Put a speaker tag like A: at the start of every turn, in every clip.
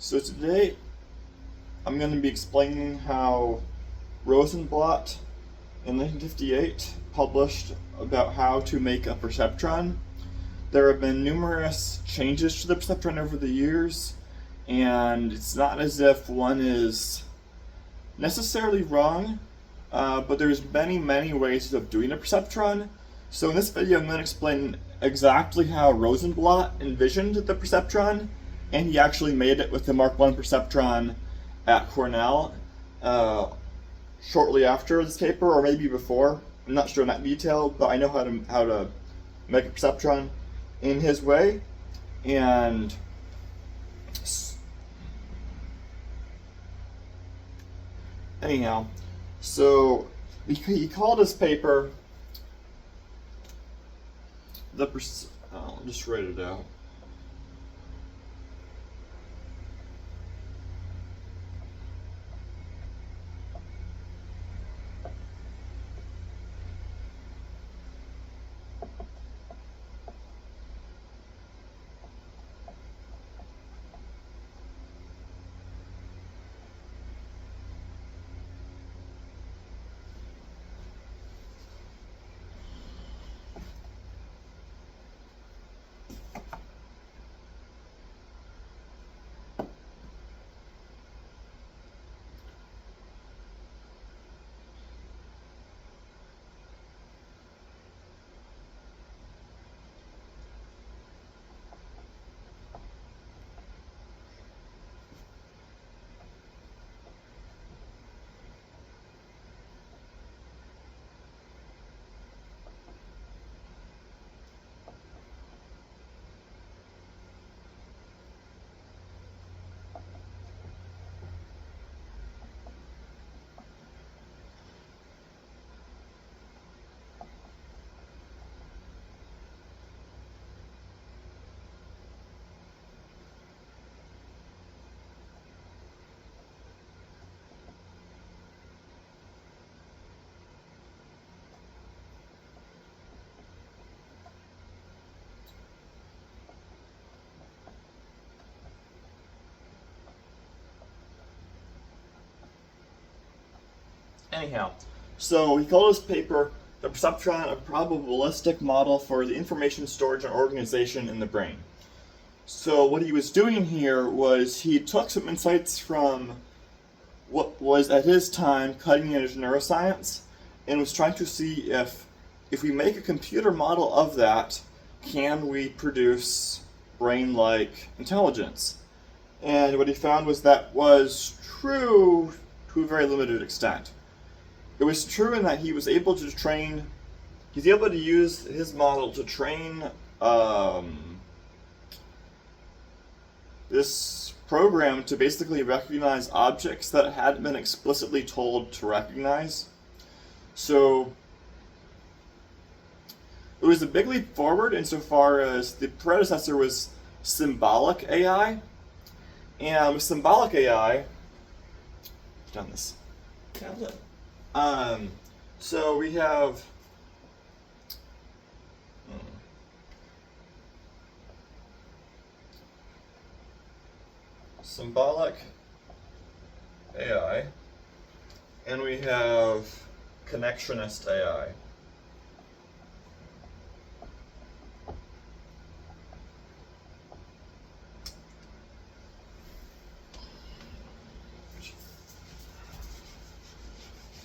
A: So today I'm going to be explaining how Rosenblatt in 1958 published about how to make a perceptron. There have been numerous changes to the perceptron over the years, and it's not as if one is necessarily wrong, but there's many ways of doing a perceptron. So in this video I'm going to explain exactly how Rosenblatt envisioned the perceptron, and he actually made it with the Mark I perceptron at Cornell shortly after this paper, or maybe before. I'm not sure in that detail, but I know how to make a perceptron in his way. And anyhow, so he called his paper I'll just write it out. Anyhow, so he called his paper The Perceptron, a Probabilistic Model for the Information Storage and Organization in the Brain. So what he was doing here was he took some insights from what was at his time cutting edge neuroscience and was trying to see if we make a computer model of that, can we produce brain-like intelligence? And what he found was that was true to a very limited extent. It was true in that he was able to use his model to train this program to basically recognize objects that it hadn't been explicitly told to recognize. So it was a big leap forward insofar as the predecessor was Symbolic AI. And with Symbolic AI, I've done this tablet. So we have Symbolic AI, and we have Connectionist AI.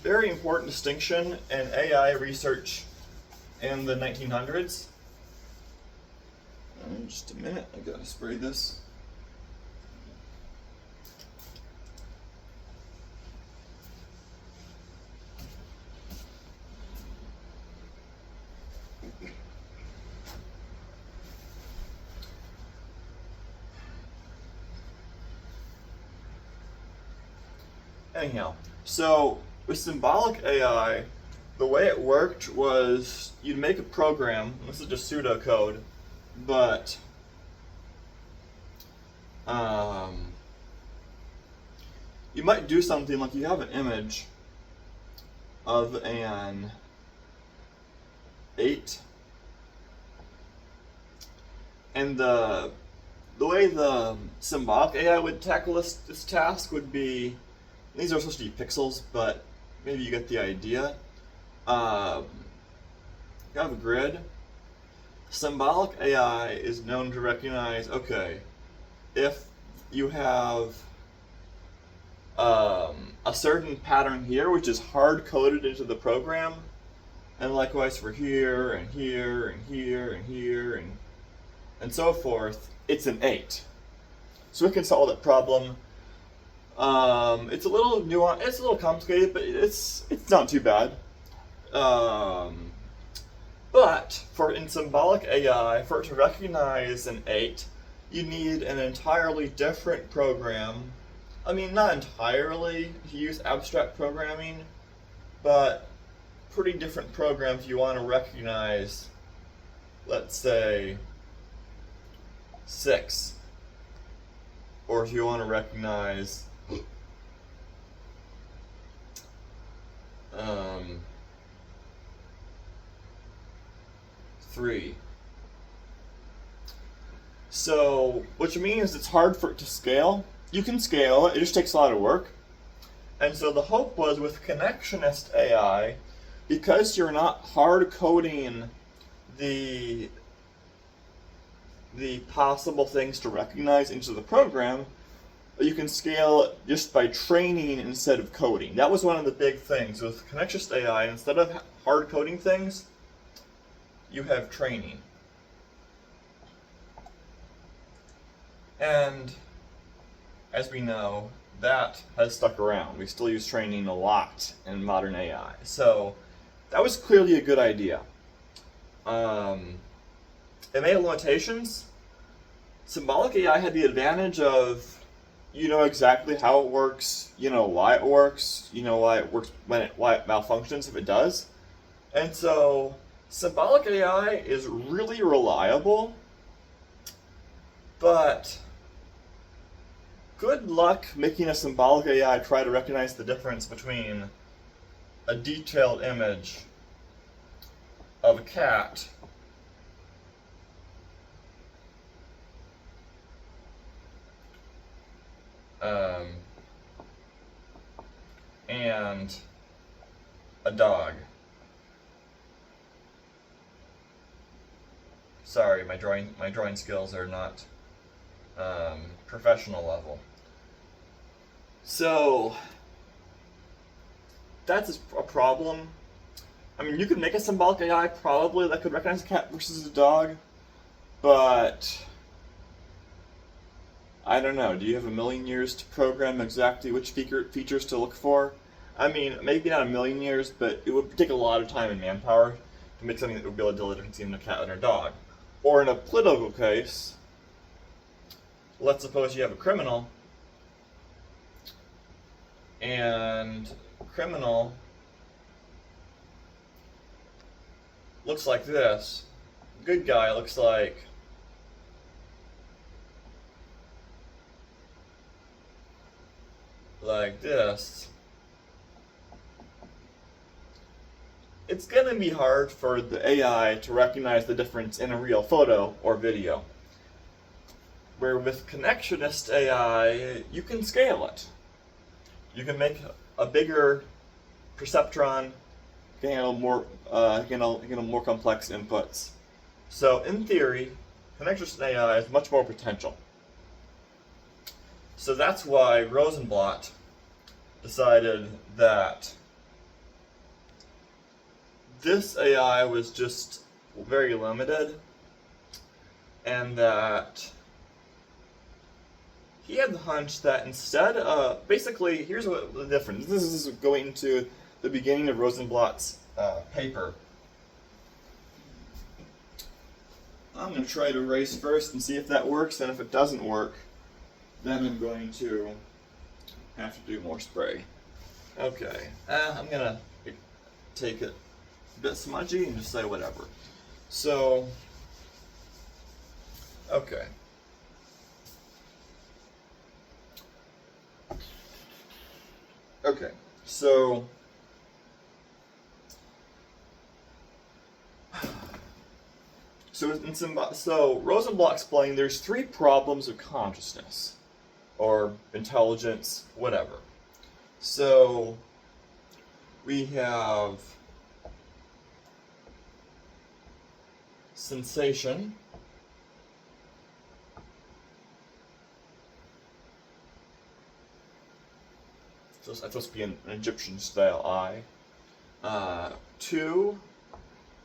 A: Very important distinction in AI research in the 1900s. Just a minute, I gotta spray this. Anyhow, so with Symbolic AI, the way it worked was you'd make a program, this is just pseudocode, but you might do something like you have an image of an 8, and the the way the Symbolic AI would tackle this task would be, these are supposed to be pixels, but maybe you get the idea. You have a grid. Symbolic AI is known to recognize, okay, if you have a certain pattern here, which is hard coded into the program, and likewise for here and here and here and here and so forth, it's an 8. So we can solve that problem. It's a little nuanced, it's a little complicated, but it's not too bad. But in Symbolic AI, for it to recognize an 8, you need an entirely different program. I mean, not entirely to use abstract programming, but pretty different program if you want to recognize, let's say, 6. Or if you want to recognize 3. So, which means it's hard for it to scale. You can scale it, it just takes a lot of work. And so the hope was with Connectionist AI, because you're not hard coding the possible things to recognize into the program, you can scale it just by training instead of coding. That was one of the big things with Connectionist AI. Instead of hard coding things, you have training. And as we know, that has stuck around. We still use training a lot in modern AI. So that was clearly a good idea. It may have limitations. Symbolic AI had the advantage of, you know exactly how it works, you know why it works, you know why it works why it malfunctions if it does. And so Symbolic AI is really reliable, but good luck making a Symbolic AI try to recognize the difference between a detailed image of a cat and a dog. Sorry, my drawing skills are not professional level. So that's a problem. I mean, you could make a Symbolic AI probably that could recognize a cat versus a dog, but I don't know. Do you have a million years to program exactly which features to look for? I mean, maybe not a million years, but it would take a lot of time and manpower to make something that would be able to tell the difference between a cat and a dog. Or in a political case, let's suppose you have a criminal, and criminal looks like this. Good guy looks like this. It's going to be hard for the AI to recognize the difference in a real photo or video. Where with Connectionist AI, you can scale it. You can make a bigger Perceptron, can handle more, handle more complex inputs. So in theory, Connectionist AI has much more potential. So that's why Rosenblatt decided that this AI was just very limited, and that he had the hunch that instead of, basically, here's what the difference. This is going to the beginning of Rosenblatt's paper. I'm going to try to erase first and see if that works, and if it doesn't work, then I'm going to have to do more spray. Okay, I'm going to take it a bit smudgy and just say whatever. So, okay. Okay, so So Rosenblatt explained there's three problems of consciousness, or intelligence, whatever. So we have sensation, so that's supposed to be an Egyptian style eye. Two,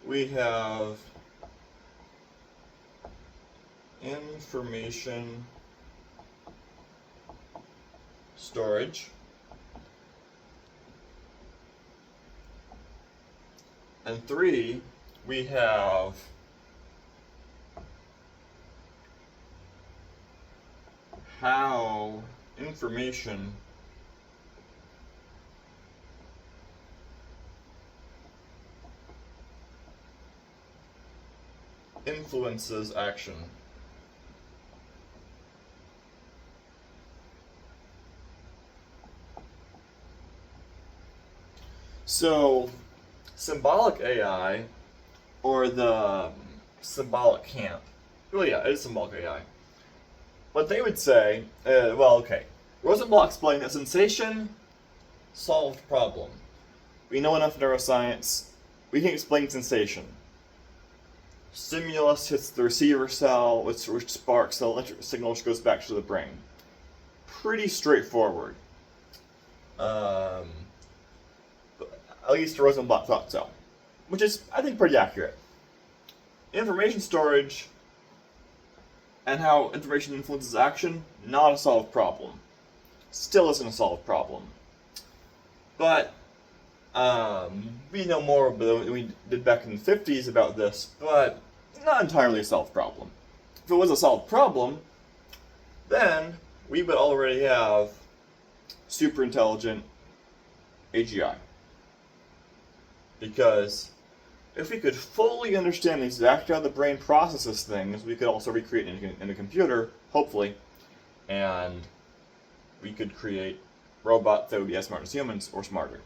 A: we have information storage. And three, we have how information influences action. So, symbolic AI, or the symbolic camp, well, yeah, it is symbolic AI. What they would say, Rosenblatt explained that sensation solved problem. We know enough neuroscience, we can explain sensation. Stimulus hits the receiver cell, which sparks the electric signal which goes back to the brain. Pretty straightforward. At least Rosenblatt thought so. Which is, I think, pretty accurate. Information storage and how information influences action, not a solved problem. Still isn't a solved problem. But we know more than we did back in the 50s about this, but not entirely a solved problem. If it was a solved problem, then we would already have super intelligent AGI. Because if we could fully understand exactly how the brain processes things, we could also recreate it in a computer, hopefully, and we could create robots that would be as smart as humans or smarter.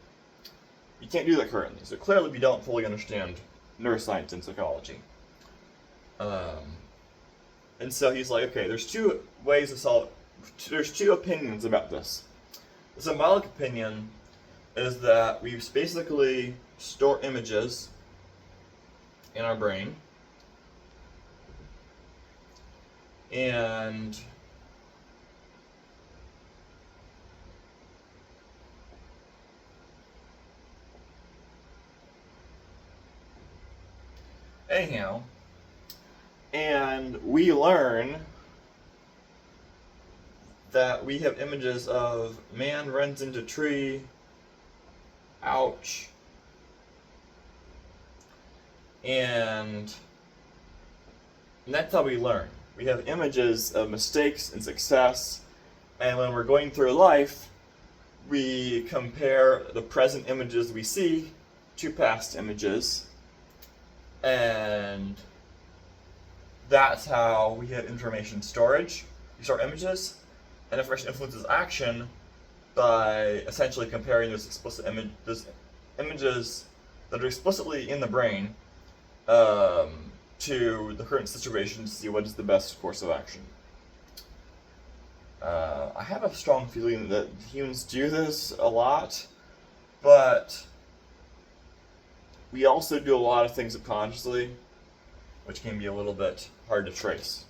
A: You can't do that currently, so clearly we don't fully understand neuroscience and psychology. And so he's like, okay, there's two ways to solve it. There's two opinions about this. The symbolic opinion is that we basically store images in our brain, and anyhow, and we learn that we have images of man runs into tree, ouch, and that's how we learn. We have images of mistakes and success, and when we're going through life, we compare the present images we see to past images, and that's how we have information storage. We store images, and information influences action by essentially comparing those images that are explicitly in the brain to the current situation to see what is the best course of action. I have a strong feeling that humans do this a lot, but we also do a lot of things subconsciously, which can be a little bit hard to trace.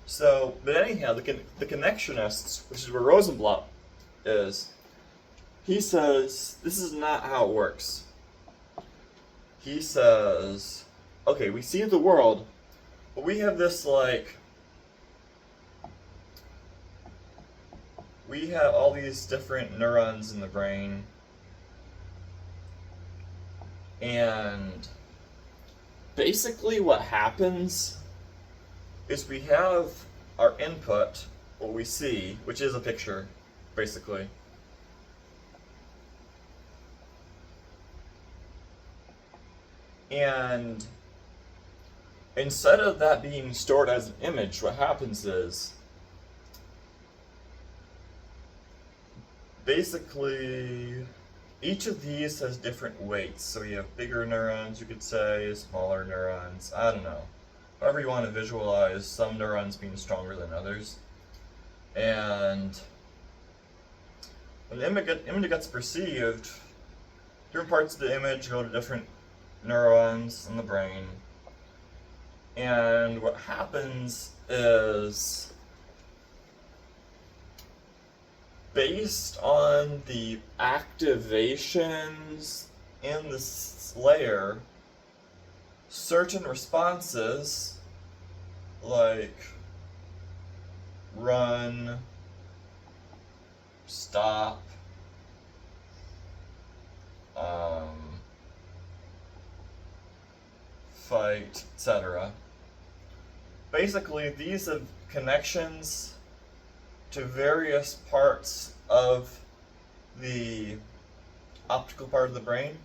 A: So, but anyhow, the Connectionists, which is where Rosenblatt is, he says this is not how it works. He says, okay, we see the world, but we have this we have all these different neurons in the brain, and basically what happens is we have our input, what we see, which is a picture, basically. And instead of that being stored as an image, what happens is basically each of these has different weights. So you have bigger neurons, you could say, smaller neurons, I don't know. however you want to visualize some neurons being stronger than others. And when the image gets perceived, different parts of the image go to different neurons in the brain. And what happens is, based on the activations in this layer, certain responses, like run, stop, fight, etc. Basically, these have connections to various parts of the optical part of the brain,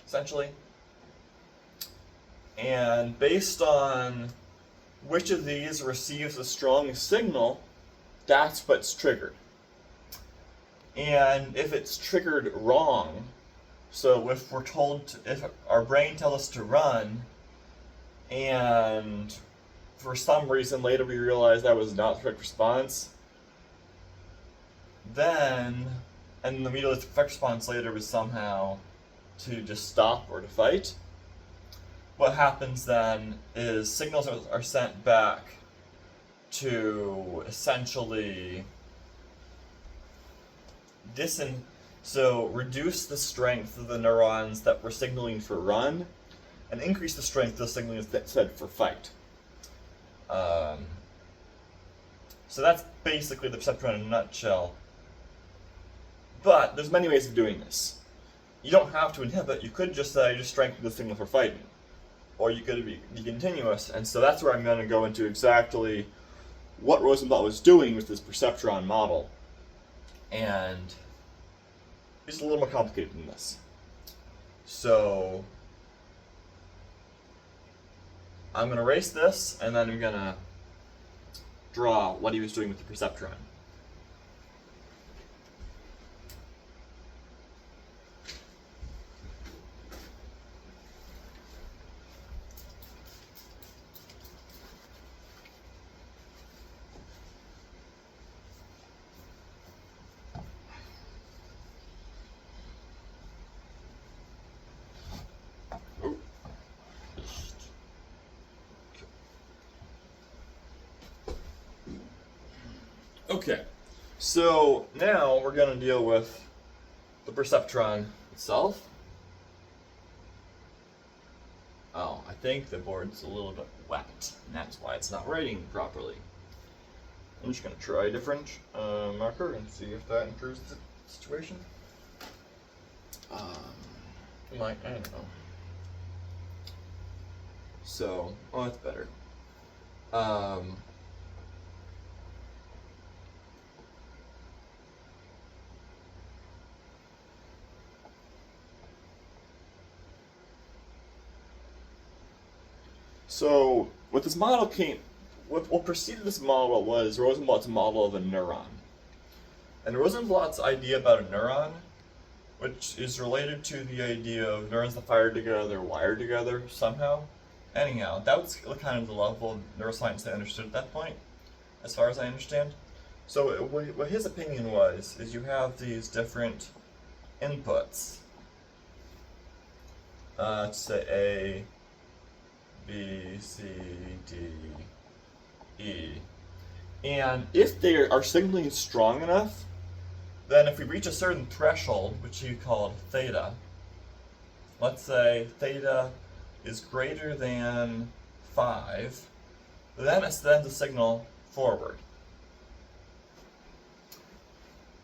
A: essentially. And based on which of these receives the strongest signal, that's what's triggered. And if it's triggered wrong, so if we're told, if our brain tells us to run, and for some reason later we realize that was not the correct response, then, and the immediate correct response later was somehow to just stop or to fight, what happens then is signals are sent back to essentially reduce the strength of the neurons that were signaling for run, and increase the strength of the signaling that said for fight. So that's basically the perceptron in a nutshell. But there's many ways of doing this. You don't have to inhibit. You could just say just strengthen the signal for fighting, or you could be continuous. And so that's where I'm going to go into exactly what Rosenblatt was doing with this perceptron model. And it's a little more complicated than this. So I'm going to erase this, and then I'm going to draw what he was doing with the perceptron. Okay, so now we're going to deal with the perceptron itself. Oh, I think the board's a little bit wet, and that's why it's not writing properly. I'm just going to try a different marker and see if that improves the situation. I don't know. So, oh, that's better. So, what this model what preceded this model was Rosenblatt's model of a neuron. And Rosenblatt's idea about a neuron, which is related to the idea of neurons that fire together, wire together somehow. Anyhow, that was kind of the level of neuroscience they understood at that point, as far as I understand. So what his opinion was, is you have these different inputs. Let's say A, B, C, D, E. And if they are signaling strong enough, then if we reach a certain threshold, which he called theta, let's say theta is greater than 5, then it sends a signal forward.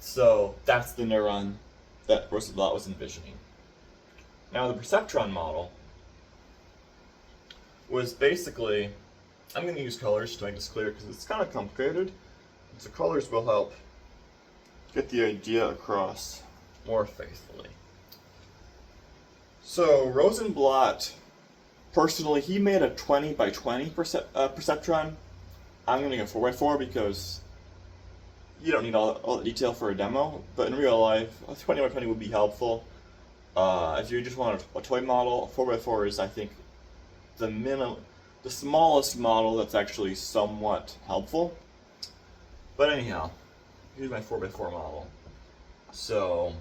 A: So that's the neuron that Rosenblatt was envisioning. Now the perceptron model was basically, I'm going to use colors to make this clear because it's kind of complicated. So colors will help get the idea across more faithfully. So Rosenblatt, personally, he made a 20 by 20 perceptron. I'm going to go 4x4 because you don't need all the detail for a demo, but in real life, a 20 by 20 would be helpful. If you just want a toy model, 4x4 is, I think, the the smallest model that's actually somewhat helpful. But anyhow, here's my 4x4 model. So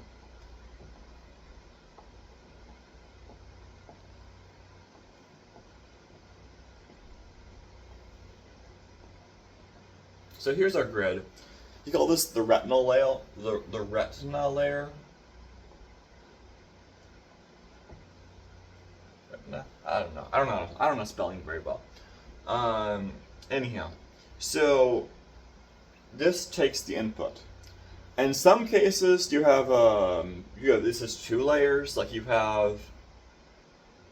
A: here's our grid. You call this the retina layer. The retina layer. Retina? I don't know spelling very well. Anyhow, so this takes the input. In some cases, you have this is 2 layers. Like you have,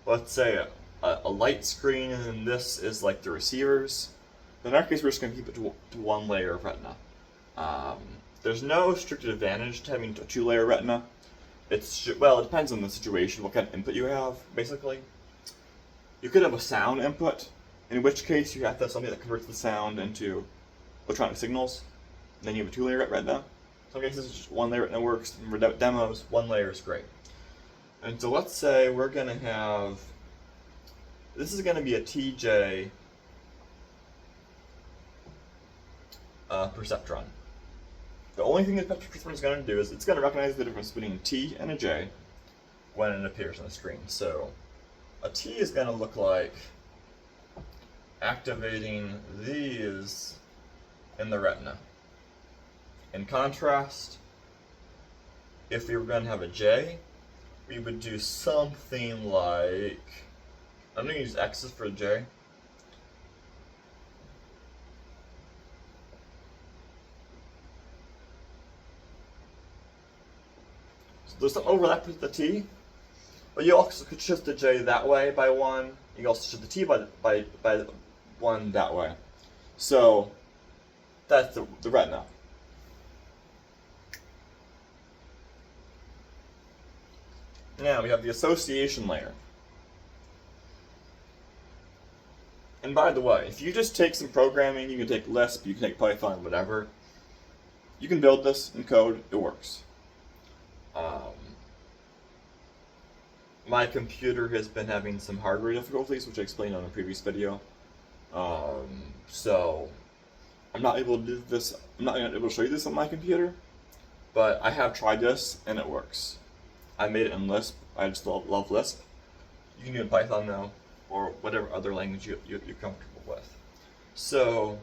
A: let's say, a light screen, and then this is like the receivers. In our case, we're just going to keep it to 1 layer of retina. There's no strict advantage to having a 2-layer retina. It depends on the situation, what kind of input you have, basically. You could have a sound input, in which case you have to have something that converts the sound into electronic signals. And then you have a 2-layer retina. In some cases, it's just 1-layer retina works. And for demos, 1 layer is great. And so let's say we're going to have, this is going to be a TJ Perceptron. The only thing that Perceptron is going to do is it's going to recognize the difference between T and a J when it appears on the screen. So a T is going to look like activating these in the retina. In contrast, if we were going to have a J, we would do something like, I'm going to use X's for a J. So there's some overlap with the T, but you also could shift the J that way by 1. You can also shift the T by 1 that way. So that's the retina. Now we have the association layer. And by the way, if you just take some programming, you can take Lisp, you can take Python, whatever. You can build this in code, it works. My computer has been having some hardware difficulties, which I explained on a previous video. So I'm not able to do this. I'm not able to show you this on my computer, but I have tried this and it works. I made it in Lisp. I just love Lisp. You can do it in Python now, or whatever other language you're comfortable with. So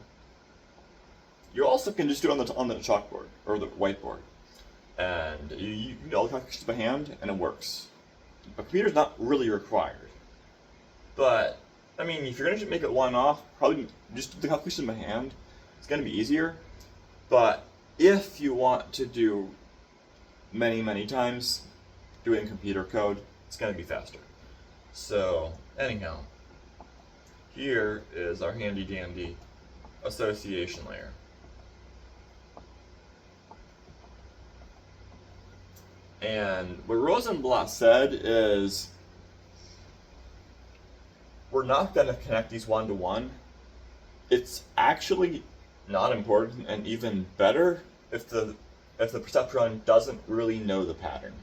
A: you also can just do it on the chalkboard or the whiteboard, and you can do all the calculations by hand, and it works. A computer's not really required, but I mean, if you're gonna make it one-off, probably just do the calculation by hand. It's gonna be easier. But if you want to do many times, do it in computer code. It's gonna be faster. So anyhow, here is our handy dandy association layer. And what Rosenblatt said is, we're not going to connect these one-to-one. It's actually not important, and even better if the perceptron doesn't really know the pattern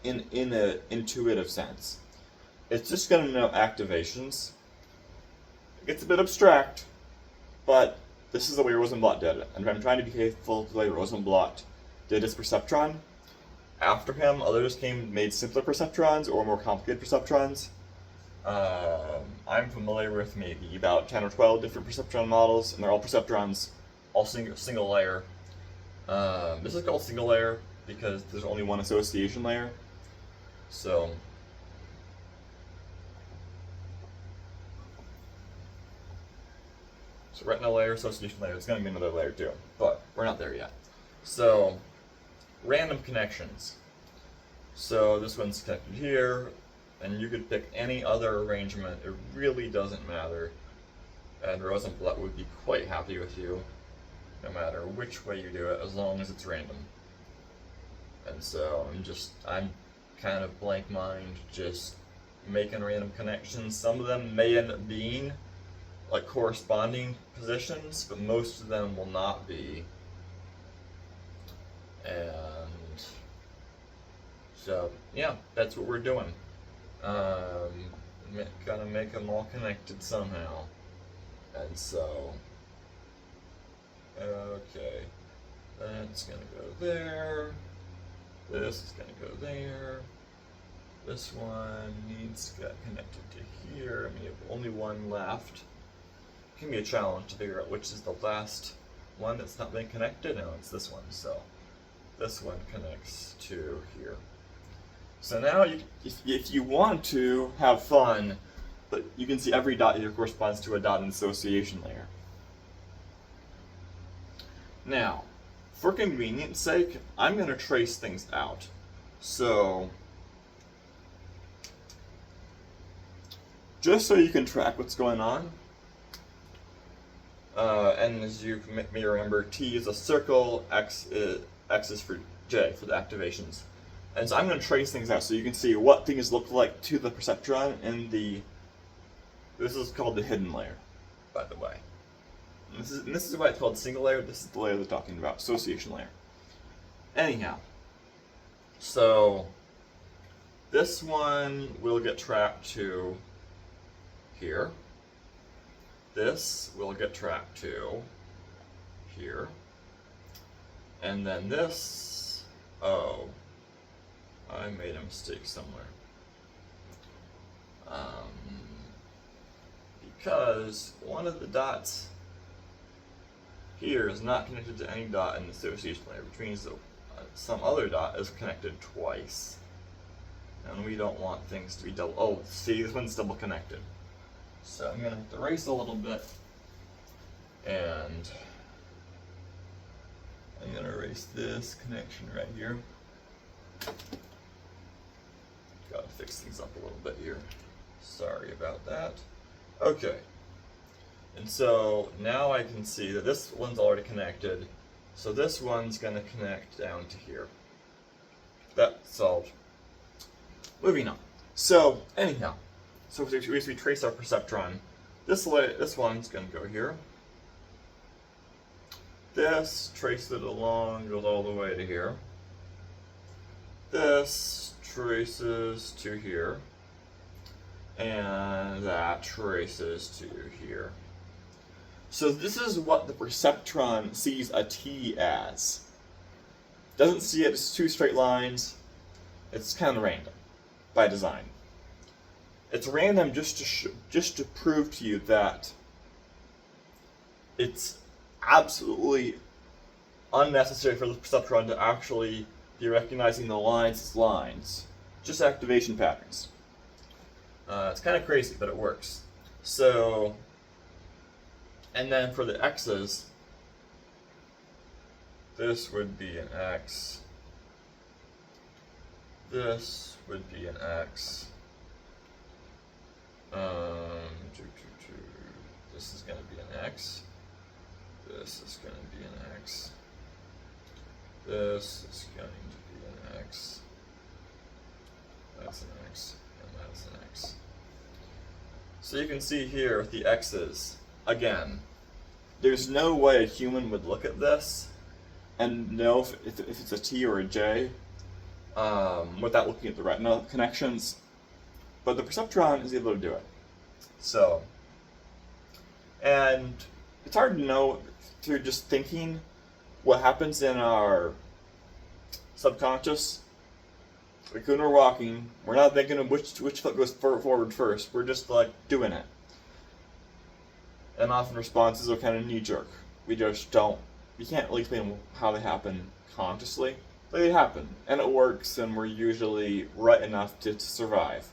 A: in an intuitive sense. It's just going to know activations. It gets a bit abstract, but this is the way Rosenblatt did it. And I'm trying to be faithful to the way Rosenblatt did his perceptron. After him, others made simpler perceptrons or more complicated perceptrons. I'm familiar with maybe about 10 or 12 different perceptron models, and they're all perceptrons, all single layer. This is called single layer because there's only one association layer. So retina layer, association layer, there's going to be another layer too, but we're not there yet. So random connections. So this one's connected here, and you could pick any other arrangement. It really doesn't matter. And Rosenblatt would be quite happy with you, no matter which way you do it, as long as it's random. And so I'm kind of blank mind, just making random connections. Some of them may end up being like corresponding positions, but most of them will not be. And so, yeah, that's what we're doing. Gotta make them all connected somehow. And so, okay, that's going to go there. This is going to go there. This one needs to get connected to here. I mean, you have only one left. It can be a challenge to figure out which is the last one that's not been connected. No, it's this one. So this one connects to here. So now, if you want to have fun, but you can see every dot here corresponds to a dot in the association layer. Now, for convenience sake, I'm going to trace things out. So, just so you can track what's going on, and as you may remember, T is a circle, X is for J, for the activations. And so I'm going to trace things out so you can see what things look like to the perceptron in the, this is called the hidden layer, by the way. And this is why it's called single layer. This is the layer they're talking about, association layer. Anyhow, so this one will get tracked to here. This will get tracked to here. And then this, oh, I made a mistake somewhere. Because one of the dots here is not connected to any dot in the association layer, which means that some other dot is connected twice. And we don't want things to be double. Oh, see, this one's double connected. So I'm going to have to erase a little bit. And I'm going to erase this connection right here. Gotta fix things up a little bit here. Sorry about that. Okay. And so now I can see that this one's already connected. So this one's going to connect down to here. That's solved. Moving on. So anyhow, so as we trace our perceptron, this one's going to go here. This, trace it along, goes all the way to here. This traces to here. And that traces to here. So this is what the perceptron sees a T as. Doesn't see it as two straight lines. It's kind of random by design. It's random just to prove to you that it's absolutely unnecessary for the perceptron to actually be recognizing the lines as lines, just activation patterns. It's kind of crazy, but it works. So, and then for the X's, this would be an X. This would be an X. This is going to be an X. This is going to be an X. This is going to be an X. That's an X, and that's an X. So you can see here with the X's, again, there's no way a human would look at this and know if it's a T or a J without looking at the retinal connections, but the perceptron is able to do it. So, and it's hard to know through just thinking what happens in our subconscious. Like when we're walking, we're not thinking of which foot goes forward first. We're just like doing it. And often responses are kind of knee-jerk. We just don't, we can't really explain how they happen consciously. But they happen, and it works, and we're usually right enough to survive.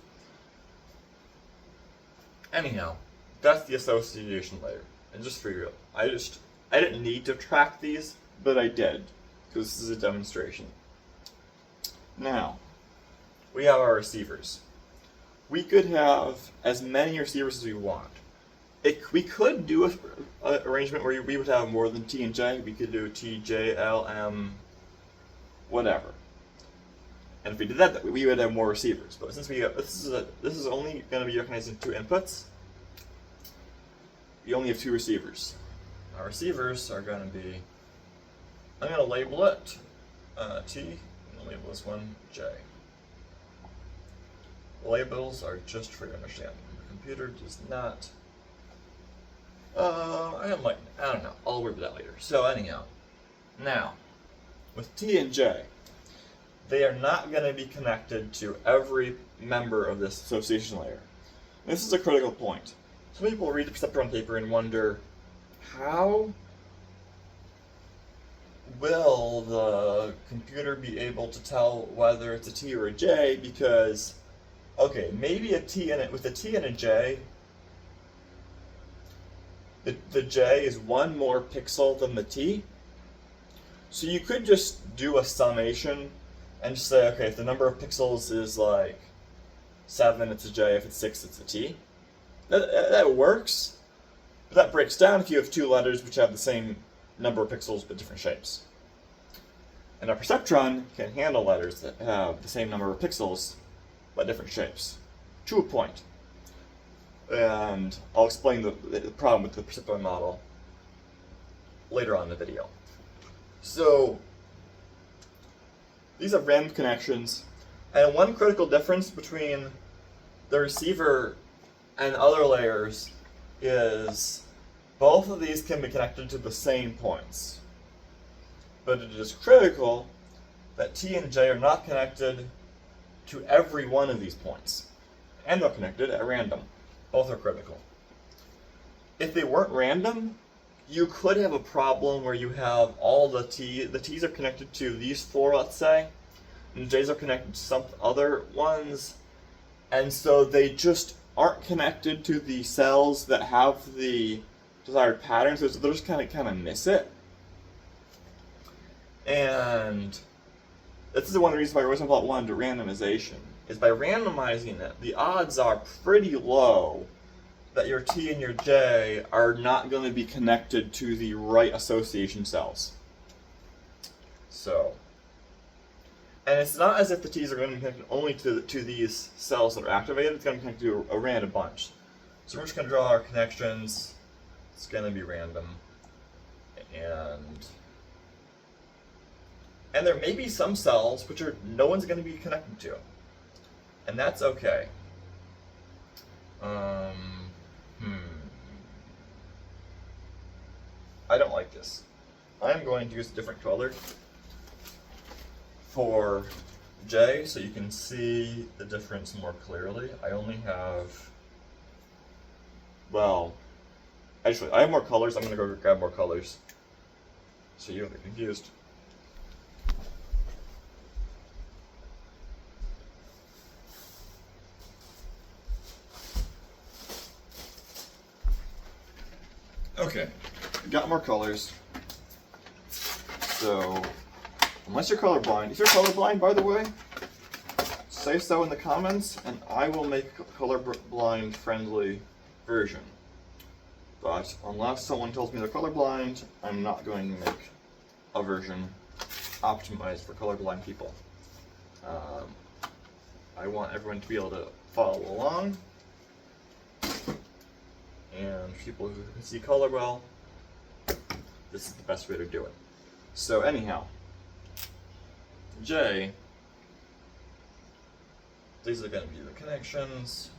A: Anyhow, that's the association layer. And just for you, I didn't need to track these, but I did, because this is a demonstration. Now, we have our receivers. We could have as many receivers as we want. We could do an arrangement where we would have more than T and J. We could do T, J, L, M, whatever. And if we did that, we would have more receivers. But since this is only going to be recognizing two inputs, we only have two receivers. Our receivers are going to be, I'm going to label it T, and I'll label this one J. Labels are just for your understanding. The computer does not I don't know. I'll worry about that later. So anyhow, now, with T and J, they are not going to be connected to every member of this association layer. This is a critical point. Some people read the Perceptron paper and wonder, how will the computer be able to tell whether it's a T or a J? Because, okay, maybe a T in it with a T and a J, the J is one more pixel than the T. So you could just do a summation and just say, okay, if the number of pixels is like 7, it's a J. If it's 6, it's a T. That works. But that breaks down if you have two letters which have the same number of pixels but different shapes. And a perceptron can handle letters that have the same number of pixels but different shapes. To a point. And I'll explain the problem with the perceptron model later on in the video. So, these are random connections, and one critical difference between the receiver and other layers is both of these can be connected to the same points. But it is critical that T and J are not connected to every one of these points. And they're connected at random. Both are critical. If they weren't random, you could have a problem where you have all the T's are connected to these 4, let's say, and the J's are connected to some other ones, and so they just aren't connected to the cells that have the desired patterns, so they'll just kind of miss it. And this is one of the reasons why Rosenblatt wanted randomization, is by randomizing it, the odds are pretty low that your T and your J are not going to be connected to the right association cells. So, and it's not as if the T's are going to be connected only to these cells that are activated, it's going to be connected to a random bunch. So we're just going to draw our connections, it's going to be random, and there may be some cells which no one's going to be connected to, and that's okay. I don't like this. I'm going to use a different color for J so you can see the difference more clearly. I only have, well, actually, I have more colors. I'm going to go grab more colors so you don't get confused. Okay, got more colors. So, unless you're colorblind, if you're colorblind, by the way, say so in the comments, and I will make a colorblind friendly version. But unless someone tells me they're colorblind, I'm not going to make a version optimized for colorblind people. I want everyone to be able to follow along. And people who can see color well, this is the best way to do it. So anyhow, J, these are going to be the connections.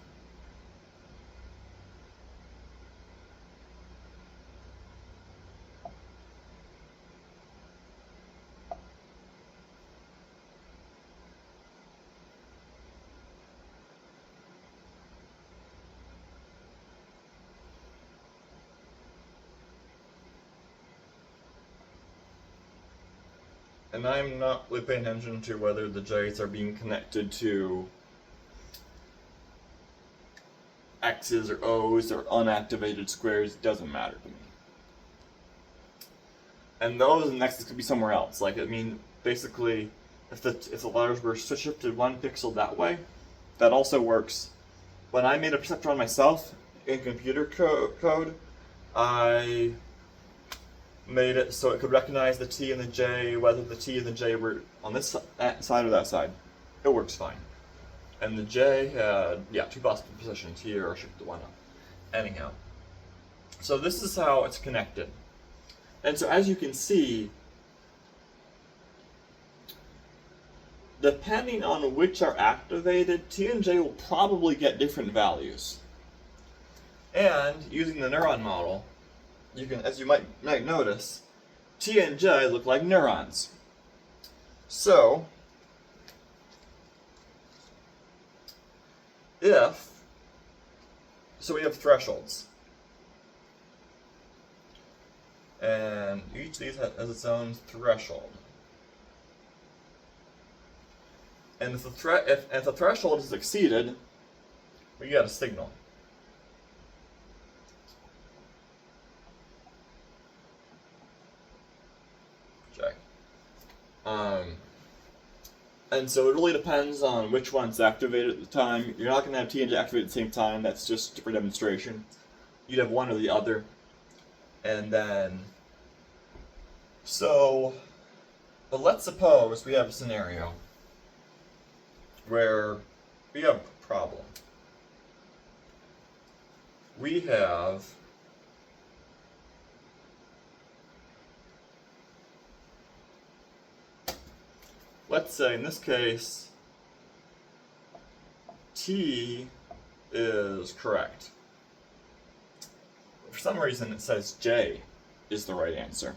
A: And I'm not really paying attention to whether the J's are being connected to X's or O's or unactivated squares. It doesn't matter to me. And those and X's could be somewhere else. Like, I mean, basically, if the letters were shifted 1 pixel that way, that also works. When I made a perceptron myself in computer code, I made it so it could recognize the T and the J, whether the T and the J were on this side or that side. It works fine. And the J had, 2 possible positions, here or shift the 1 up. Anyhow. So this is how it's connected. And so as you can see, depending on which are activated, T and J will probably get different values. And using the neuron model, as you might notice, T and J look like neurons. So, we have thresholds. And each of these has its own threshold. And if the threshold is exceeded, we get a signal. Check. And so it really depends on which one's activated at the time. You're not going to have T and J activated at the same time. That's just for demonstration. You'd have one or the other. And then, but let's suppose we have a scenario where we have a problem. We have let's say in this case, T is correct. For some reason it says J is the right answer.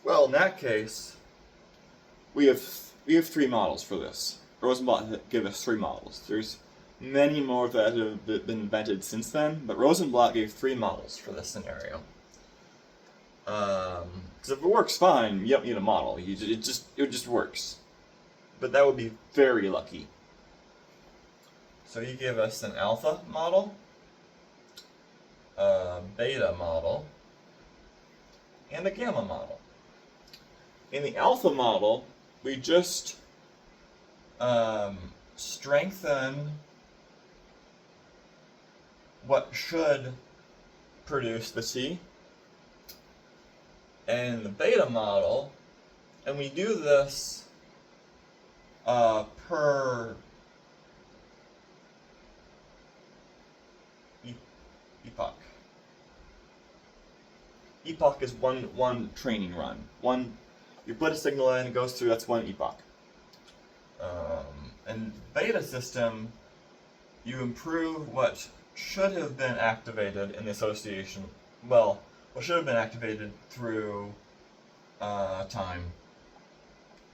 A: Well, in that case, we have 3 models for this. Rosenblatt gave us 3 models. There's many more that have been invented since then, but Rosenblatt gave 3 models for this scenario. Because if it works fine, you don't need a model. It just works. But that would be very lucky. So he gave us an alpha model, a beta model, and a gamma model. In the alpha model, we just strengthen what should produce the T. And the beta model, and we do this per epoch. Epoch is one training run. You put a signal in, it goes through, that's 1 epoch. And beta system, you improve what should have been activated in the association, what should have been activated through time.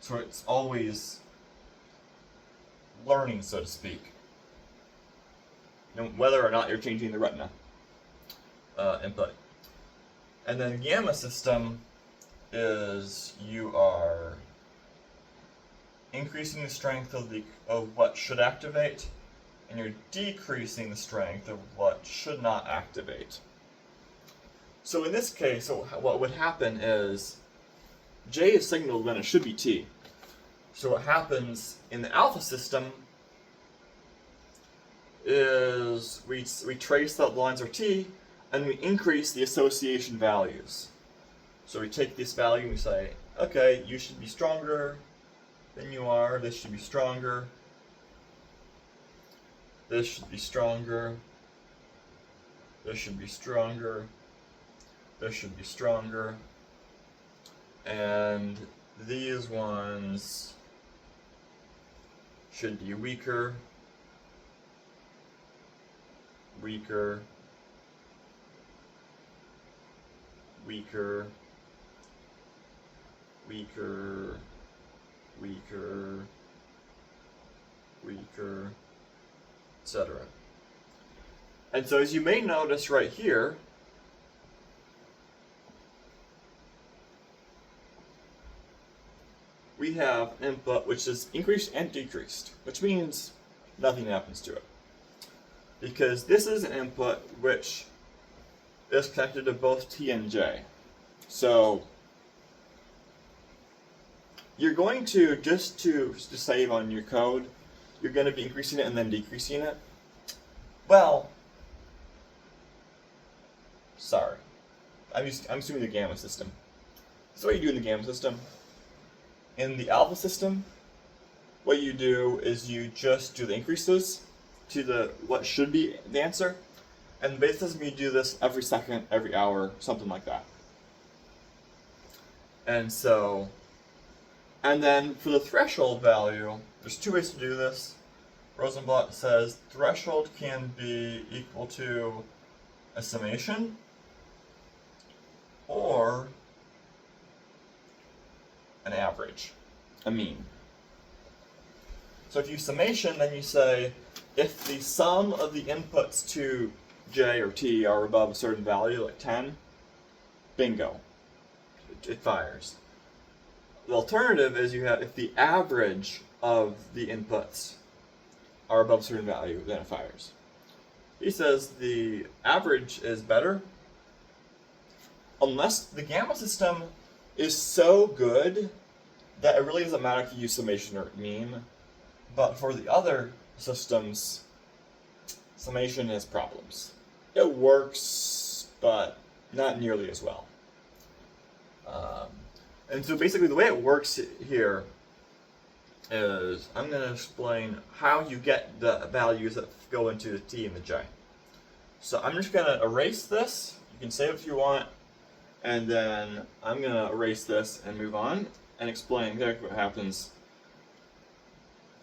A: So it's always learning, so to speak, whether or not you're changing the retina input. And then gamma system is you are increasing the strength of what should activate, and you're decreasing the strength of what should not activate. So in this case, what would happen is J is signaled when it should be T. So what happens in the alpha system is we trace that the lines are T, and we increase the association values. So we take this value and we say, okay, you should be stronger than you are, this should be stronger, this should be stronger, this should be stronger, this should be stronger, and these ones should be weaker, weaker, weaker, weaker, weaker, weaker, etc. And so as you may notice right here, we have an input which is increased and decreased, which means nothing happens to it. Because this is an input which is connected to both T and J. So you're going to, just to save on your code, you're going to be increasing it and then decreasing it. Well, sorry. I'm assuming the gamma system. That's what you do in the gamma system. In the alpha system, what you do is you just do the increases to what should be the answer. And in the beta system, you do this every second, every hour, something like that. And then for the threshold value, there's 2 ways to do this. Rosenblatt says threshold can be equal to a summation, or an average, a mean. So if you summation, then you say, if the sum of the inputs to J or T are above a certain value, like 10, bingo, it fires. The alternative is you have, if the average of the inputs are above a certain value, then it fires. He says the average is better unless the gamma system is so good that it really doesn't matter if you use summation or mean. But for the other systems, summation has problems. It works, but not nearly as well. And so basically the way it works here is I'm going to explain how you get the values that go into the T and the J. So I'm just going to erase this. You can save it if you want. And then I'm going to erase this and move on and explain exactly what happens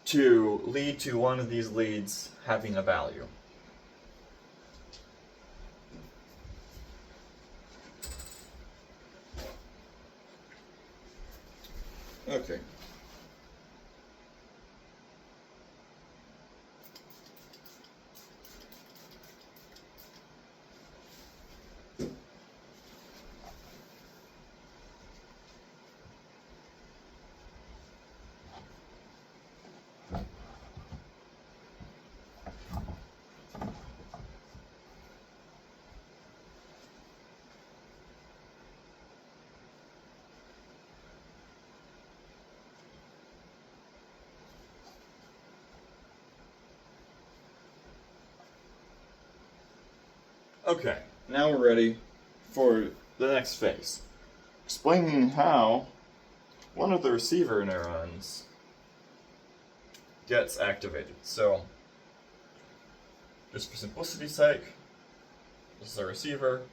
A: to lead to one of these leads having a value. Okay. Okay, now we're ready for the next phase. Explaining how one of the receiver neurons gets activated. So, just for simplicity's sake, this is our receiver,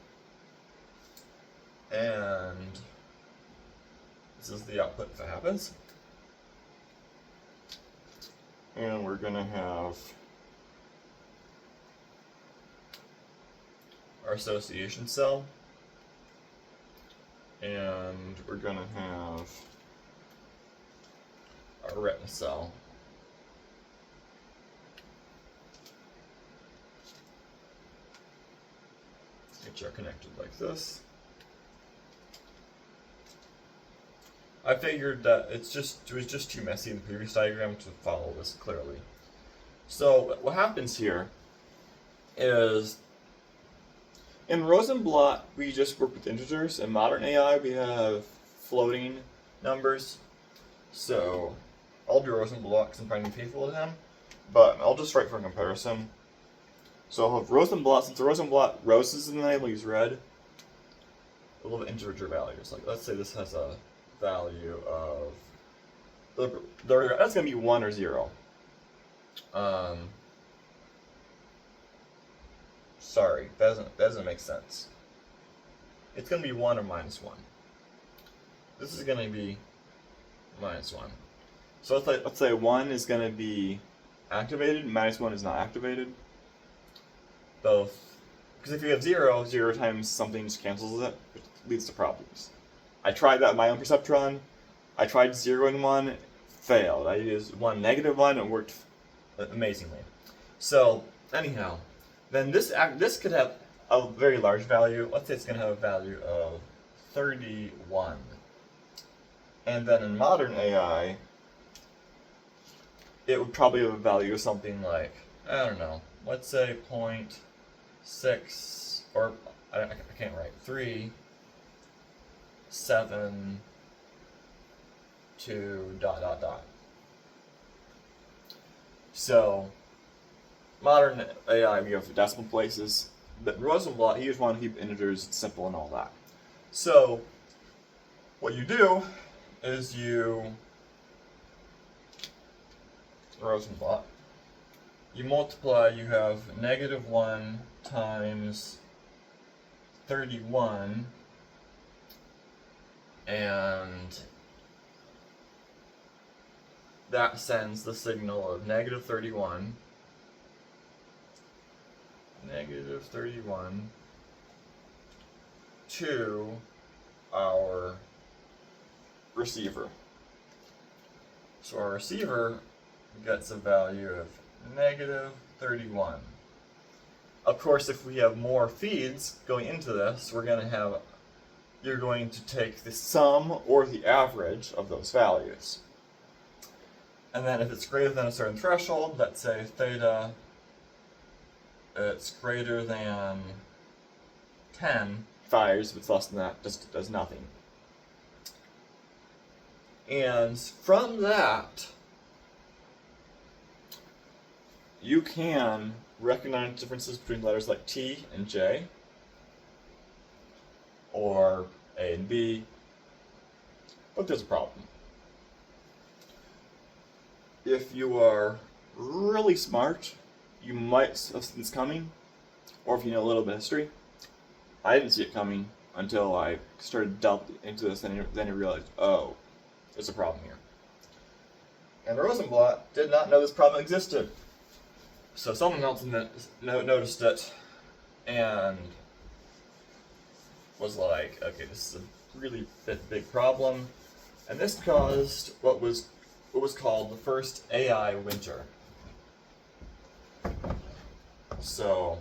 A: and this is the output if it happens. And we're going to have our association cell, and we're going to have our retina cell. Which are connected like this. I figured that it was just too messy in the previous diagram to follow this clearly. So what happens here is in Rosenblatt we just work with integers. In modern AI we have floating numbers. So I'll do Rosenblatt because I'm trying to be faithful to him, but I'll just write for comparison. So I'll have Rosenblatt, since Rosenblatt roses in the name, we'll use red. We'll have integer values. Like let's say this has a value of, that's going to be 1 or 0. Sorry, that doesn't make sense. It's going to be 1 or -1. This is going to be -1. So let's say 1 is going to be activated, -1 is not activated. Both, because if you have 0, 0 times something just cancels it, which leads to problems. I tried that in my own Perceptron. I tried 0 and 1, failed. I used 1, -1, and it worked amazingly. So anyhow, then this could have a very large value. Let's say it's going to have a value of 31. And then in modern AI, it would probably have a value of something like, I don't know, let's say 0.6, or I can't write, 3, 7, 2, ... So, modern AI, we have decimal places, but Rosenblatt, he just wanted to keep integers simple and all that. So, what you do is Rosenblatt, you multiply, you have -1 times 31, and that sends the signal of -31 to our receiver. So our receiver gets a value of negative 31. Of course, if we have more feeds going into this, you're going to take the sum or the average of those values. And then if it's greater than a certain threshold, let's say theta, it's greater than 10, fires. If it's less than that, just does nothing. And from that, you can recognize differences between letters like T and J, or A and B, but there's a problem. If you are really smart, you might have seen this coming, or if you know a little bit of history. I didn't see it coming until I started delving into this, and then I realized, oh, there's a problem here. And Rosenblatt did not know this problem existed. So someone else noticed it, and was like, okay, this is a really big problem. And this caused what was called the first AI winter. So,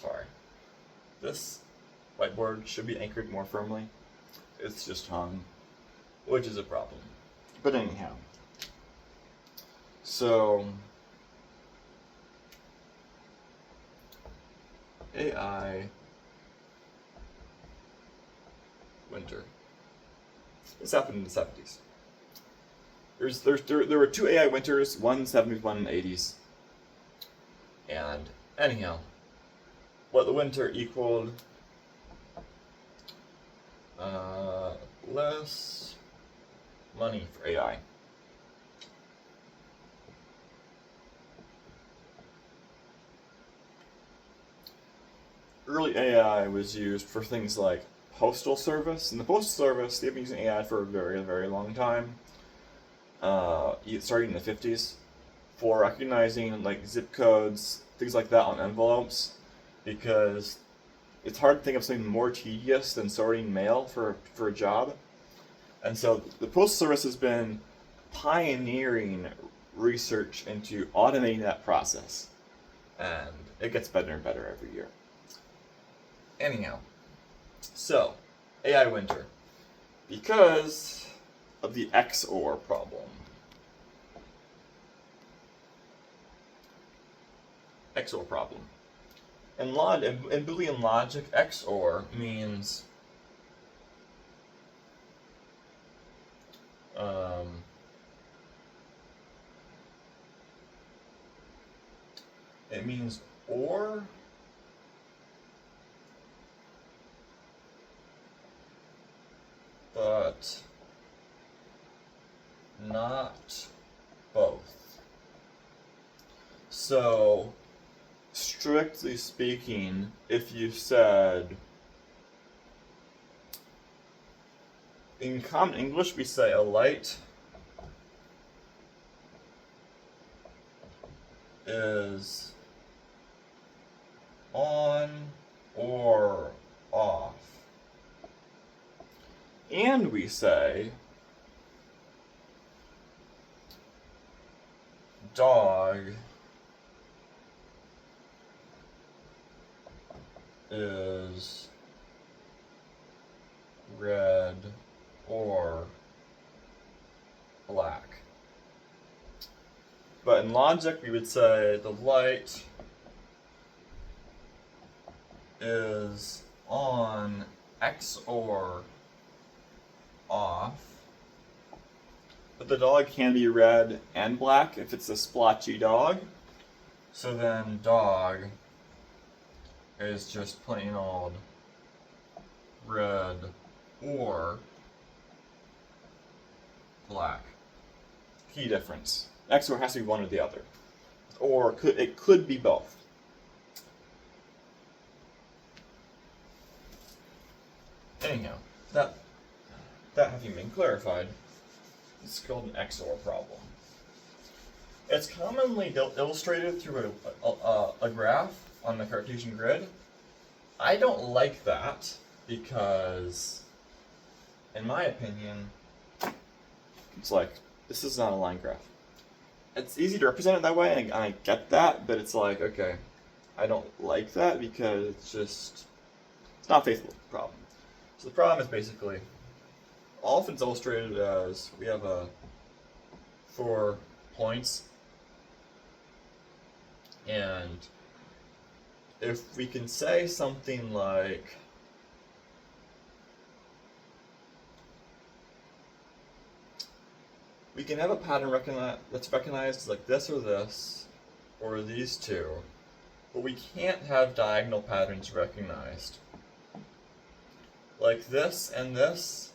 A: sorry. This whiteboard should be anchored more firmly. It's just hung, which is a problem. But anyhow. So, AI winter. This happened in the 70s. There were two AI winters, one in the 70s, one in the 80s. And anyhow, what the winter equaled, less money for AI. Early AI was used for things like postal service. In the postal service, they've been using AI for a very, very long time. Starting in the 50s, for recognizing like zip codes, things like that on envelopes, because it's hard to think of something more tedious than sorting mail for a job. And so the postal service has been pioneering research into automating that process, and it gets better and better every year. Anyhow, so AI winter, because of the XOR problem. XOR problem. In Boolean logic, XOR means it means or but not both. So, strictly speaking, if you said, in common English we say a light is on or off. And we say dog is red or black. But in logic, we would say the light is on XOR off. But the dog can be red and black if it's a splotchy dog. So then dog is just plain old red or black. Key difference. XOR has to be one or the other. Or it could be both. Anyhow, that having been clarified, it's called an XOR problem. It's commonly illustrated through a graph on the Cartesian grid, I don't like that because, in my opinion, it's like, this is not a line graph. It's easy to represent it that way, and I get that, but it's like, okay, I don't like that because it's not faithful to the problem. So the problem is basically, often it's illustrated as we have 4 points, and if we can say something like, we can have a pattern that's recognized as like this, or these two, but we can't have diagonal patterns recognized. Like this and this,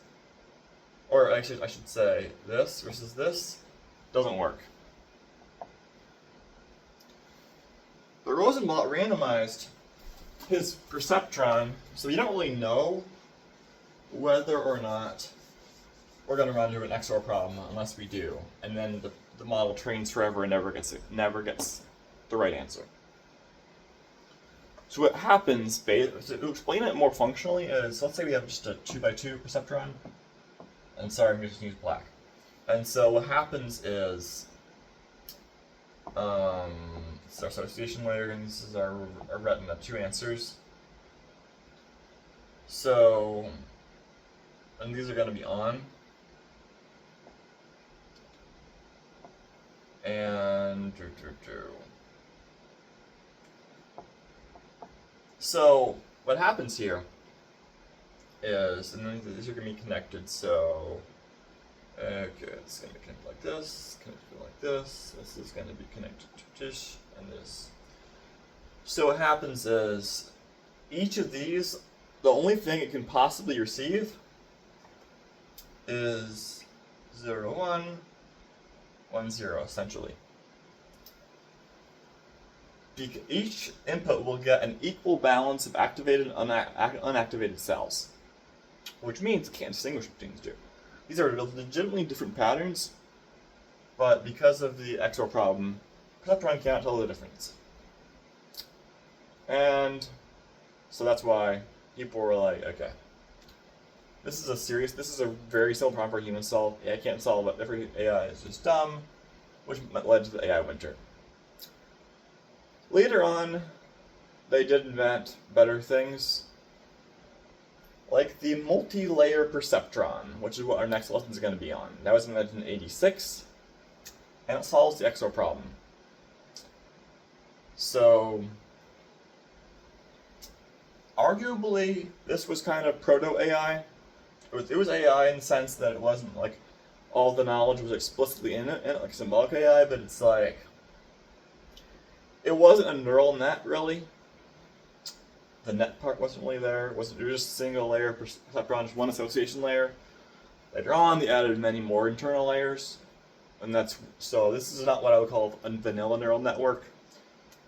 A: or actually I should say this versus this, doesn't work. But Rosenblatt randomized his perceptron, so you don't really know whether or not we're going to run into an XOR problem unless we do, and then the model trains forever and never gets the right answer. So what happens, to explain it more functionally, is let's say we have just a 2x2 perceptron, and sorry, I'm just going to use black. And so what happens is, it's our association layer, and this is our retina, 2 answers. So, and these are going to be on. And so what happens here is, and then these are going to be connected, so okay, it's going to be connected like this, connected like this, this is going to be connected to this, and this. So what happens is, each of these, the only thing it can possibly receive is 0, 1, 1, 0, essentially. Each input will get an equal balance of activated and unactivated cells, which means it can't distinguish between the two. These are legitimately different patterns, but because of the XOR problem, Perceptron cannot tell the difference. And so that's why people were like, okay, this is a very simple problem for a human to solve. AI can't solve it. Every AI is just dumb, which led to the AI winter. Later on, they did invent better things, like the multi-layer perceptron, which is what our next lesson is going to be on. That was invented in '86, and it solves the XOR problem. So, arguably, this was kind of proto-AI. It was AI in the sense that it wasn't like all the knowledge was explicitly in it like Symbolic AI, but it's like, it wasn't a neural net, really. The net part wasn't really there. It was just a single layer perceptron, just one association layer. Later on, they added many more internal layers, and so this is not what I would call a vanilla neural network.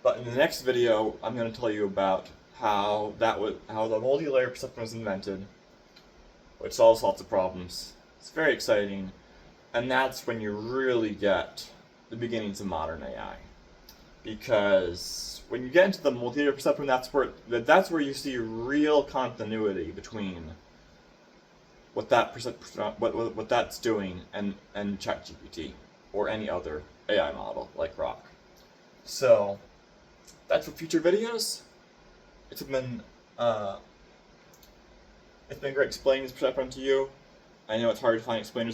A: But in the next video, I'm going to tell you about how the multi-layer perceptron was invented, which solves lots of problems. It's very exciting, and that's when you really get the beginnings of modern AI. Because when you get into the multi-layer perceptron, that's where you see real continuity between what that's doing and ChatGPT or any other AI model like Rock. So that's for future videos. It's been great explaining this perceptron to you. I know it's hard to find explainers